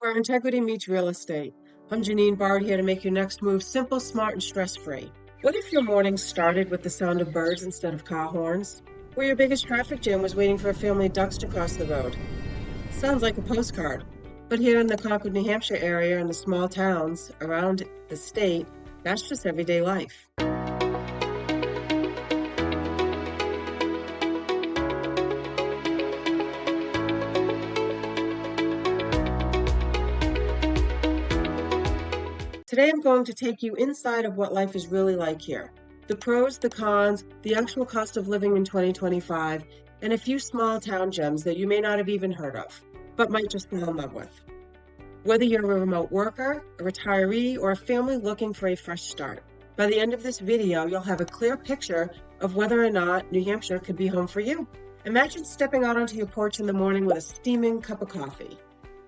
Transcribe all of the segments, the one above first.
Where integrity meets real estate. I'm Janine Bard here to make your next move simple, smart, and stress-free. What if your morning started with the sound of birds instead of car horns? Where your biggest traffic jam was waiting for a family of ducks to cross the road? Sounds like a postcard. But here in the Concord, New Hampshire area and the small towns around the state, that's just everyday life. Today I'm going to take you inside of what life is really like here. The pros, the cons, the actual cost of living in 2025, and a few small town gems that you may not have even heard of, but might just fall in love with. Whether you're a remote worker, a retiree, or a family looking for a fresh start, by the end of this video, you'll have a clear picture of whether or not New Hampshire could be home for you. Imagine stepping out onto your porch in the morning with a steaming cup of coffee.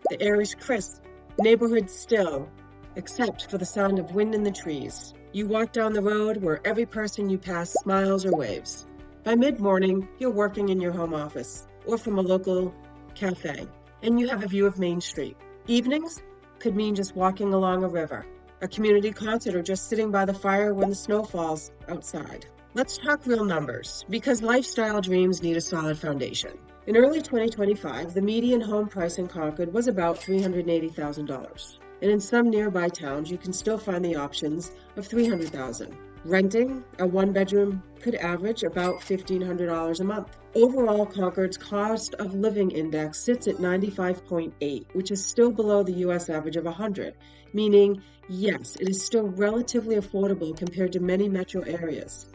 The air is crisp, neighborhood still, except for the sound of wind in the trees. You walk down the road where every person you pass smiles or waves. By mid-morning, you're working in your home office or from a local cafe, and you have a view of Main Street. Evenings could mean just walking along a river, a community concert, or just sitting by the fire when the snow falls outside. Let's talk real numbers, because lifestyle dreams need a solid foundation. In early 2025, the median home price in Concord was about $380,000. And in some nearby towns, you can still find the options of $300,000. Renting a one-bedroom could average about $1,500 a month. Overall, Concord's cost of living index sits at 95.8, which is still below the U.S. average of 100, meaning, yes, it is still relatively affordable compared to many metro areas.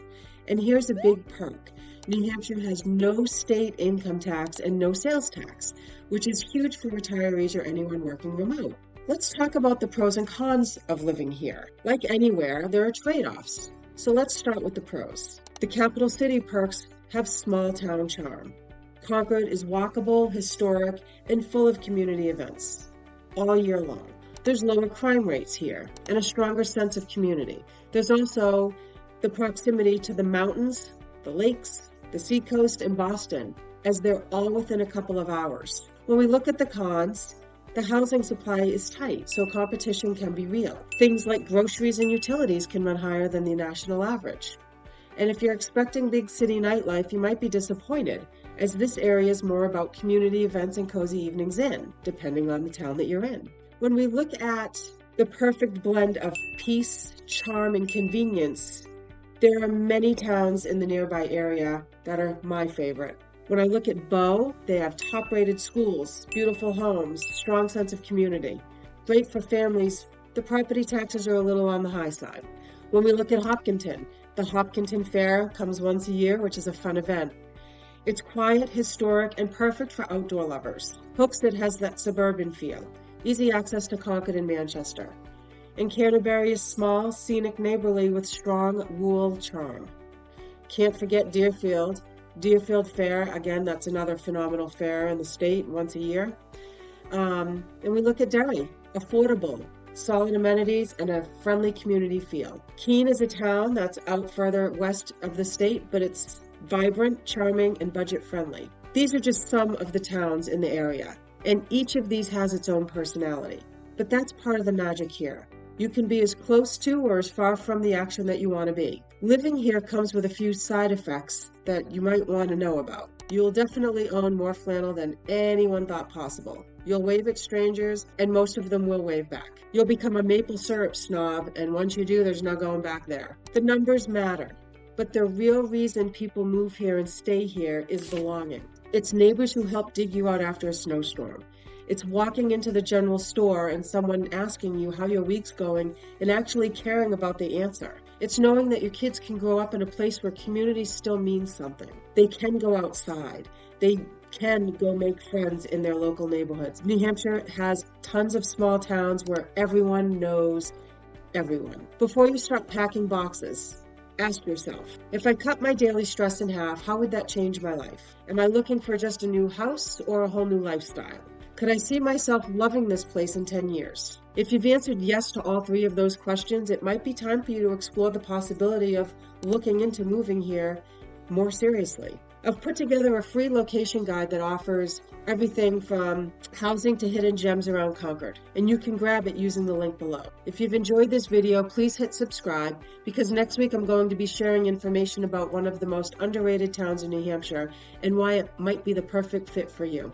And here's a big perk. New Hampshire has no state income tax and no sales tax, which is huge for retirees or anyone working remote. Let's talk about the pros and cons of living here. Like anywhere, there are trade-offs. So let's start with the pros. The capital city perks have small town charm. Concord is walkable, historic, and full of community events all year long. There's lower crime rates here and a stronger sense of community. There's also the proximity to the mountains, the lakes, the seacoast, and Boston, as they're all within a couple of hours. When we look at the cons, the housing supply is tight, so competition can be real. Things like groceries and utilities can run higher than the national average. And if you're expecting big city nightlife, you might be disappointed, as this area is more about community events and cozy evenings in, depending on the town that you're in. When we look at the perfect blend of peace, charm, and convenience, there are many towns in the nearby area that are my favorite. When I look at Bow, they have top-rated schools, beautiful homes, strong sense of community. Great for families. The property taxes are a little on the high side. When we look at Hopkinton, the Hopkinton Fair comes once a year, which is a fun event. It's quiet, historic, and perfect for outdoor lovers. Hooksett has that suburban feel, easy access to Concord and Manchester. And Canterbury is small, scenic, neighborly with strong rural charm. Can't forget Deerfield. Deerfield Fair, again, that's another phenomenal fair in the state once a year. And we look at Derry, affordable, solid amenities, and a friendly community feel. Keene is a town that's out further west of the state, but it's vibrant, charming, and budget friendly. These are just some of the towns in the area, and each of these has its own personality. But that's part of the magic here. You can be as close to or as far from the action that you want to be. Living here comes with a few side effects that you might want to know about. You'll definitely own more flannel than anyone thought possible. You'll wave at strangers, and most of them will wave back. You'll become a maple syrup snob, and once you do, there's no going back there. The numbers matter, but the real reason people move here and stay here is belonging. It's neighbors who help dig you out after a snowstorm. It's walking into the general store and someone asking you how your week's going and actually caring about the answer. It's knowing that your kids can grow up in a place where community still means something. They can go outside. They can go make friends in their local neighborhoods. New Hampshire has tons of small towns where everyone knows everyone. Before you start packing boxes, ask yourself, if I cut my daily stress in half, how would that change my life? Am I looking for just a new house or a whole new lifestyle? Could I see myself loving this place in 10 years? If you've answered yes to all three of those questions, it might be time for you to explore the possibility of looking into moving here more seriously. I've put together a free location guide that offers everything from housing to hidden gems around Concord, and you can grab it using the link below. If you've enjoyed this video, please hit subscribe, because next week I'm going to be sharing information about one of the most underrated towns in New Hampshire and why it might be the perfect fit for you.